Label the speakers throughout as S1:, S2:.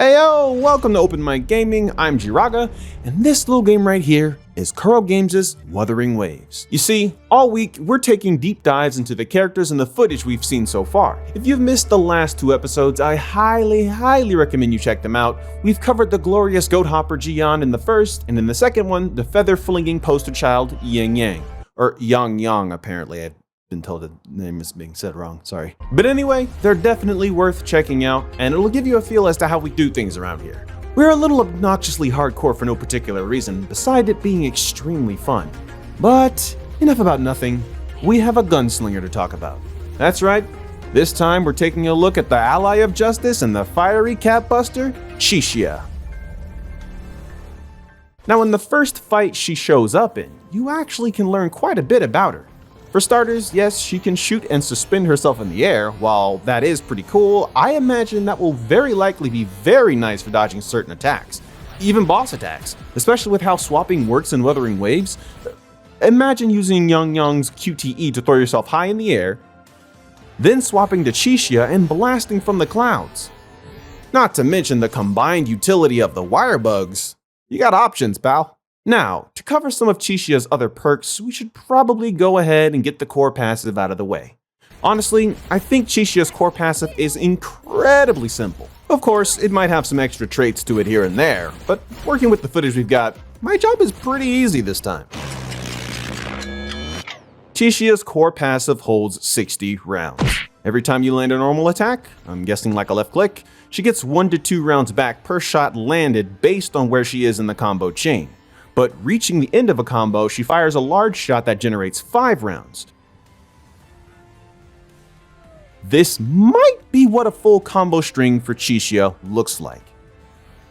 S1: Heyo, welcome to Open Mic Gaming, I'm Jiraga, and this little game right here is Kuro Games' Wuthering Waves. You see, all week we're taking deep dives into the characters and the footage we've seen so far. If you've missed the last two episodes, I highly recommend you check them out. We've covered the glorious goat hopper Jian in the first, and in the second one, the feather-flinging poster child Yang Yang. Or Yang Yang, apparently. I've been told the name is being said wrong, sorry. But anyway, they're definitely worth checking out, and it'll give you a feel as to how we do things around here. We're a little obnoxiously hardcore for no particular reason, beside it being extremely fun. But enough about nothing, we have a gunslinger to talk about. That's right, this time we're taking a look at the ally of justice and the fiery cat buster, Chixia. Now in the first fight she shows up in, you actually can learn quite a bit about her. For starters, yes, she can shoot and suspend herself in the air. While that is pretty cool, I imagine that will very likely be very nice for dodging certain attacks, even boss attacks, especially with how swapping works in Wuthering Waves. Imagine using Yang Yang's QTE to throw yourself high in the air, then swapping to Chixia and blasting from the clouds. Not to mention the combined utility of the wire bugs. You got options, pal. Now, to cover some of Chixia's other perks, we should probably go ahead and get the core passive out of the way. Honestly, I think Chixia's core passive is incredibly simple. Of course, it might have some extra traits to it here and there, but working with the footage we've got, my job is pretty easy this time. Chixia's core passive holds 60 rounds. Every time you land a normal attack, I'm guessing like a left click, she gets 1 to 2 rounds back per shot landed based on where she is in the combo chain. But reaching the end of a combo, she fires a large shot that generates 5 rounds. This might be what a full combo string for Chixia looks like.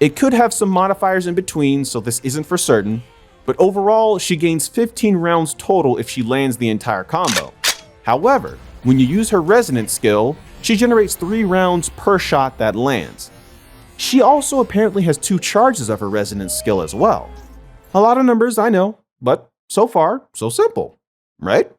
S1: It could have some modifiers in between, so this isn't for certain, but overall she gains 15 rounds total if she lands the entire combo. However, when you use her resonance skill, she generates 3 rounds per shot that lands. She also apparently has 2 charges of her resonance skill as well. A lot of numbers, I know, but so far, so simple, right?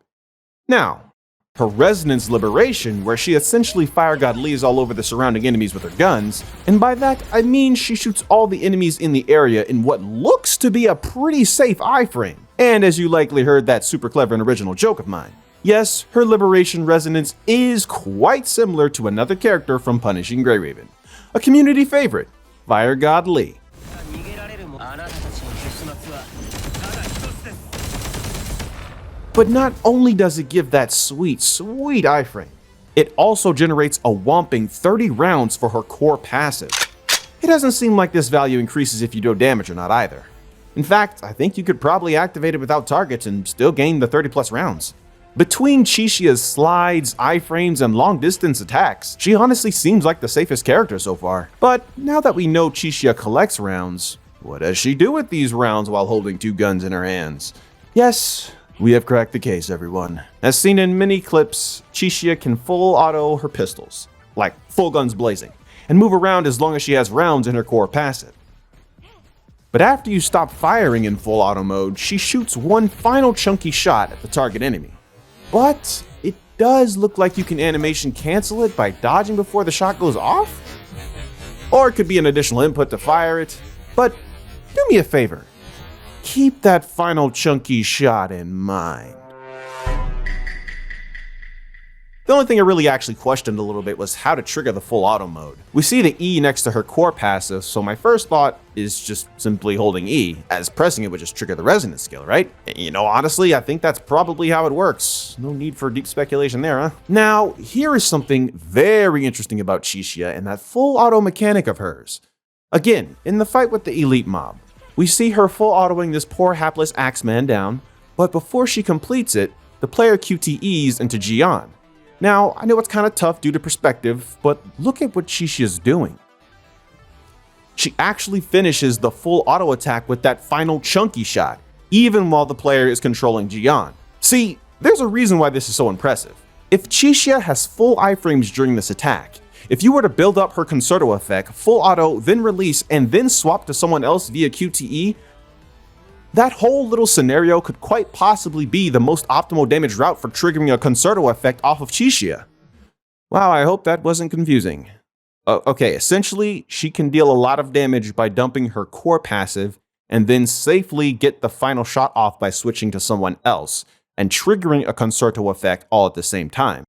S1: Now, her Resonance Liberation, where she essentially Fire God leaves all over the surrounding enemies with her guns, and by that I mean she shoots all the enemies in the area in what looks to be a pretty safe iframe. And as you likely heard that super clever and original joke of mine, yes, her Liberation Resonance is quite similar to another character from Punishing Grey Raven, a community favorite, Fire God Lee. But not only does it give that sweet iframe, it also generates a whopping 30 rounds for her core passive. It doesn't seem like this value increases if you do damage or not either. In fact, I think you could probably activate it without targets and still gain the 30 plus rounds. Between Chixia's slides, iframes, and long distance attacks, she honestly seems like the safest character so far. But now that we know Chixia collects rounds, what does she do with these rounds while holding 2 guns in her hands? Yes, we have cracked the case, everyone. As seen in many clips, Chixia can full auto her pistols, like full guns blazing, and move around as long as she has rounds in her core passive. But after you stop firing in full auto mode, she shoots one final chunky shot at the target enemy. But it does look like you can animation cancel it by dodging before the shot goes off? Or it could be an additional input to fire it, but do me a favor. Keep that final chunky shot in mind. The only thing I really actually questioned a little bit was how to trigger the full auto mode. We see the E next to her core passive, so my first thought is just simply holding E, as pressing it would just trigger the resonance skill, right? You know, honestly, I think that's probably how it works. No need for deep speculation there, huh? Now, here is something very interesting about Chixia and that full auto mechanic of hers. Again, in the fight with the elite mob, we see her full autoing this poor hapless Axeman down, but before she completes it, the player QTEs into Jian. Now, I know it's kind of tough due to perspective, but look at what Chixia's doing. She actually finishes the full auto attack with that final chunky shot, even while the player is controlling Jian. See, there's a reason why this is so impressive. If Chixia has full iframes during this attack, if you were to build up her Concerto Effect, full auto, then release, and then swap to someone else via QTE, that whole little scenario could quite possibly be the most optimal damage route for triggering a Concerto Effect off of Chixia. Wow, I hope that wasn't confusing. Okay, essentially, she can deal a lot of damage by dumping her core passive and then safely get the final shot off by switching to someone else and triggering a Concerto Effect all at the same time.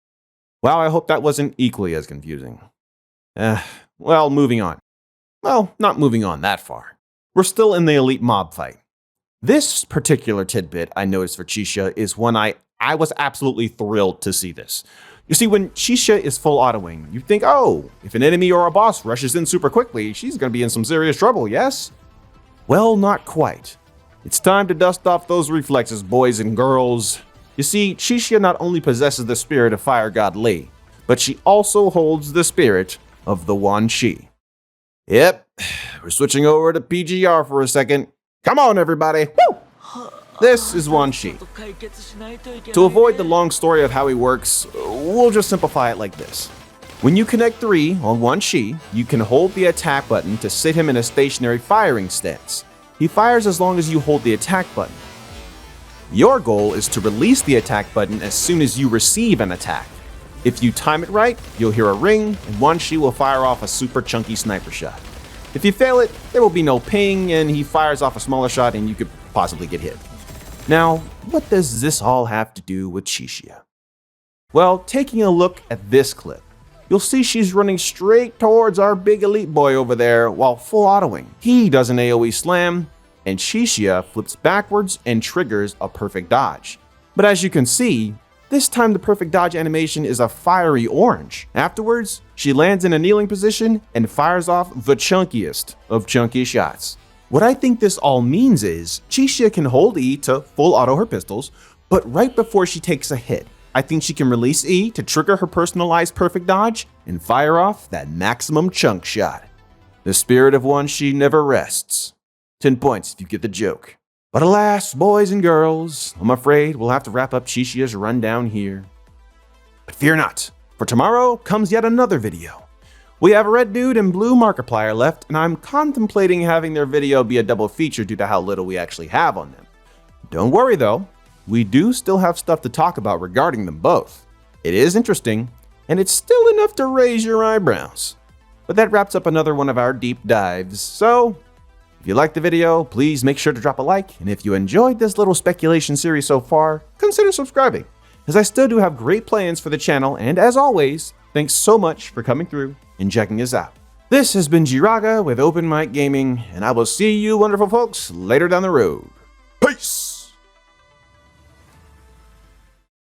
S1: Wow, I hope that wasn't equally as confusing. Well, moving on. Well, not moving on that far. We're still in the elite mob fight. This particular tidbit I noticed for Chixia is one I was absolutely thrilled to see this. You see, when Chixia is full autoing, you think, oh, if an enemy or a boss rushes in super quickly, she's gonna be in some serious trouble, yes? Well, not quite. It's time to dust off those reflexes, boys and girls. You see, Chixia not only possesses the spirit of Fire God Li, but she also holds the spirit of the Wan Shi. Yep, we're switching over to PGR for a second. Come on, everybody. Woo! This is Wan Shi. To avoid the long story of how he works, we'll just simplify it like this. When you connect 3 on Wan Shi, you can hold the attack button to sit him in a stationary firing stance. He fires as long as you hold the attack button. Your goal is to release the attack button as soon as you receive an attack. If you time it right, you'll hear a ring, and Wan Shi will fire off a super chunky sniper shot. If you fail it, there will be no ping, and he fires off a smaller shot and you could possibly get hit. Now, what does this all have to do with Chixia? Well, taking a look at this clip, you'll see she's running straight towards our big elite boy over there while full autoing. He does an AoE slam, and Chixia flips backwards and triggers a perfect dodge. But as you can see, this time the perfect dodge animation is a fiery orange. Afterwards, she lands in a kneeling position and fires off the chunkiest of chunky shots. What I think this all means is Chixia can hold E to full auto her pistols, but right before she takes a hit, I think she can release E to trigger her personalized perfect dodge and fire off that maximum chunk shot. The spirit of Wan Shi never rests. 10 points if you get the joke. But alas, boys and girls, I'm afraid we'll have to wrap up Chixia's rundown here. But fear not, for tomorrow comes yet another video. We have a red dude and blue Markiplier left, and I'm contemplating having their video be a double feature due to how little we actually have on them. Don't worry though, we do still have stuff to talk about regarding them both. It is interesting, and it's still enough to raise your eyebrows. But that wraps up another one of our deep dives, so if you liked the video, please make sure to drop a like, and if you enjoyed this little speculation series so far, consider subscribing, as I still do have great plans for the channel, and as always, thanks so much for coming through and checking us out. This has been Jiraga with Open Mic Gaming, and I will see you wonderful folks later down the road. Peace!